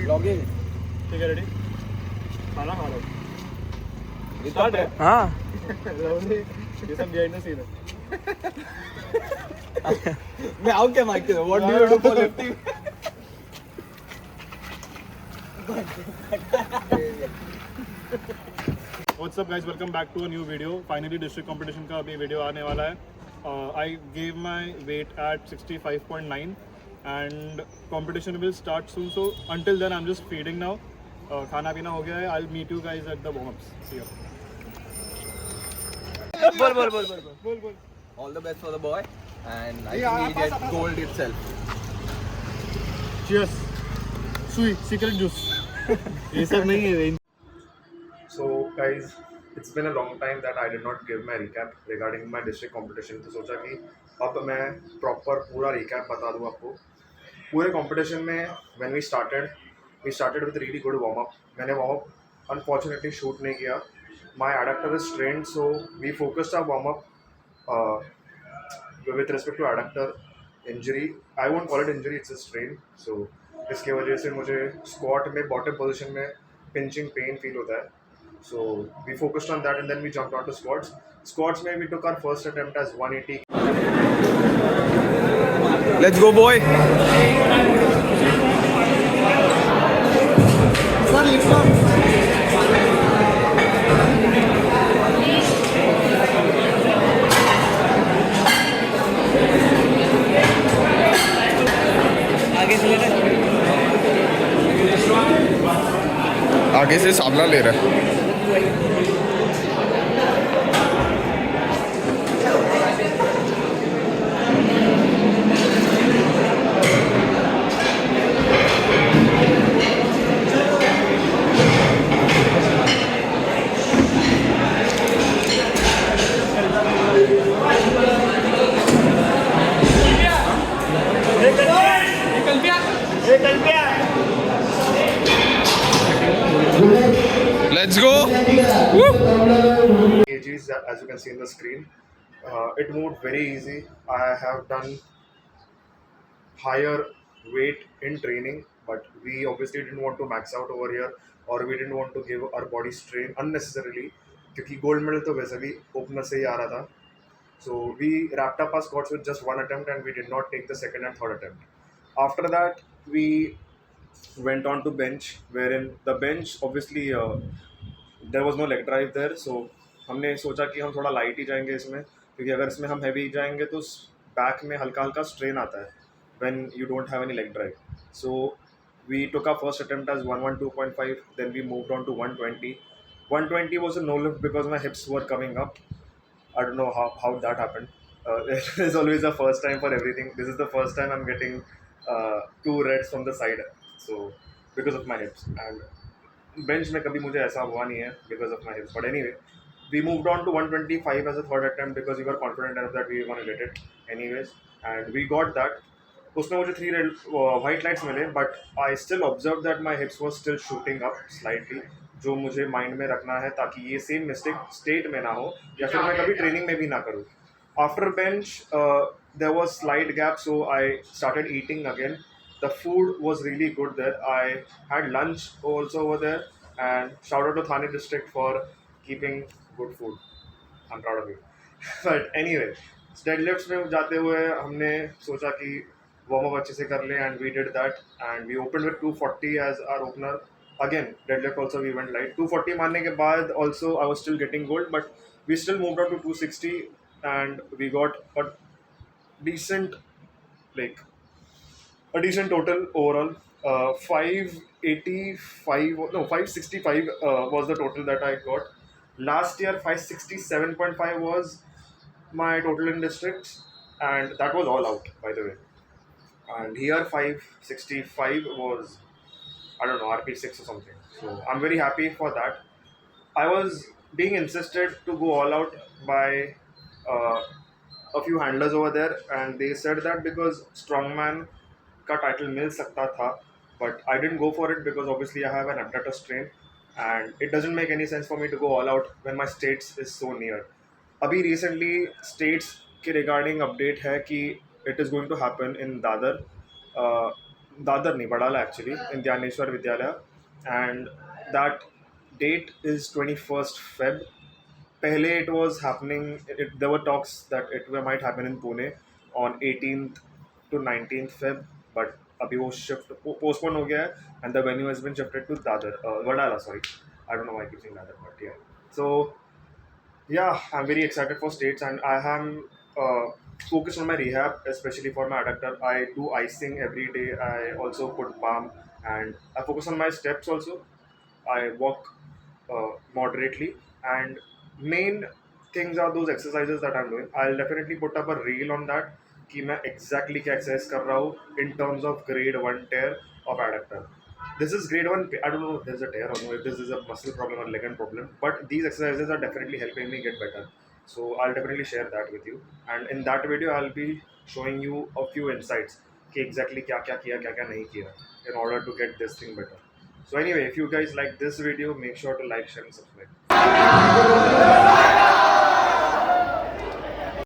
Blogging. ठीक है, ready? खाना खा लो। स्टार्ट है। हाँ ये सब बिहाइंड द सीन है। मैं आऊँ क्या माइक के? What do you do for lifting? What's up guys, welcome back to a new video. Finally district competition का अभी वीडियो आने वाला है. I gave my weight at 65.9 and competition will start soon. So until then I'm just feeding now. खाना पीना हो गया है. I'll meet you guys at the warm-ups. See you. बोल All the best for the boy, and I think he get gold itself. Cheers. Sui, secret juice. ये सब नहीं है. So guys, it's been a long time that I did not give my recap regarding my district competition. तो सोचा कि अब मैं proper पूरा recap बता दूँ आपको. पूरे competition में when we started with really good warm up. मैंने warm up unfortunately shoot नहीं किया. My adductor is strained, so we focused our warm up with respect to adductor injury. I won't call it injury, it's a strain. So इसके वजह से मुझे squat में bottom position में pinching pain feel होता है. So we focused on that and then we jumped onto squats. Squats में we took our first attempt as 180. Let's go, boy. आगे से सामना ले रहा है. Let's go. kgs as you can see in the screen. It moved very easy. I have done higher weight in training, but we obviously didn't want to max out over here, or we didn't want to give our body strain unnecessarily क्योंकि gold medal तो वैसे भी opener से ही आ रहा था. So we wrapped up our squats with just one attempt and we did not take the second and third attempt. After that, we went on to bench, wherein the bench obviously there was no leg drive there. So हमने सोचा कि हम थोड़ा light ही जाएंगे इसमें, क्योंकि अगर इसमें हम हैवी जाएंगे तो बैक में हल्का हल्का स्ट्रेन आता है when you don't have any leg drive. So we took our first attempt as 112.5, then we moved on to 120. 120 was a no lift because my hips were coming up. I don't know how that happened. There's always a first time for everything. This is the first time I'm getting two reds from the side. So because of my hips, and bench में कभी मुझे ऐसा हुआ नहीं है because of my hips. But anyway, we moved on to 125 as a third attempt because we were confident enough that we were going to get it anyways, and we got that. उसमें मुझे 3 red white lights मिले, but I still observed that my hips were still shooting up slightly, जो मुझे mind में रखना है ताकि ये सेम मिस्टेक स्टेट में ना हो या फिर मैं कभी ट्रेनिंग में भी ना करूँ. After bench there was slight gap, so I started eating again. The food was really good there. I had lunch also over there, and shout out to Thane district for keeping good food. I'm proud of you. But anyway, deadlifts में जाते हुए हमने सोचा कि warm up अच्छे से कर ले, and we did that, and we opened with 240 as our opener. Again, deadlift also we went light. 240 मारने के बाद also I was still getting gold, but we still moved on to 260 and we got a decent like a decent total overall. 585 no 565 was the total that I got. Last year 567.5 was my total in districts, and that was all out, by the way. And here 565 was, I don't know, RP6 or something. So I'm very happy for that. I was being insisted to go all out by uh, a few handlers over there, and they said that because strongman का title मिल सकता था, but I didn't go for it because obviously I have an abductor strain, and it doesn't make any sense for me to go all out when my states is so near. अभी recently states के regarding update है कि it is going to happen in Dadar. Dadar nahi, Badala actually, in Dhyaneshwar Vidyalaya, and that date is 21st Feb. Pehle it was happening. There were talks that it might happen in Pune on 18th to 19th Feb, but abhi wo shift postponed ho gaya hai, and the venue has been shifted to Dadar, Vadala. Sorry, I don't know why I keep saying Dadar, but yeah. So yeah, I'm very excited for states, and I am focused on my rehab, especially for my adductor. I do icing every day. I also put balm, and I focus on my steps also. I walk moderately, and main things are those exercises that I'm doing. I'll definitely put up a reel on that कि मैं exactly क्या exercise कर रहा हूँ in terms of grade 1 tear of adductor. This is grade 1. I don't know if there's a tear or no, if this is a muscle problem or ligament problem, but these exercises are definitely helping me get better. So I'll definitely share that with you. And in that video, I'll be showing you a few insights कि exactly क्या क्या किया क्या क्या नहीं किया in order to get this thing better. So anyway, if you guys like this video, make sure to like, share, and subscribe.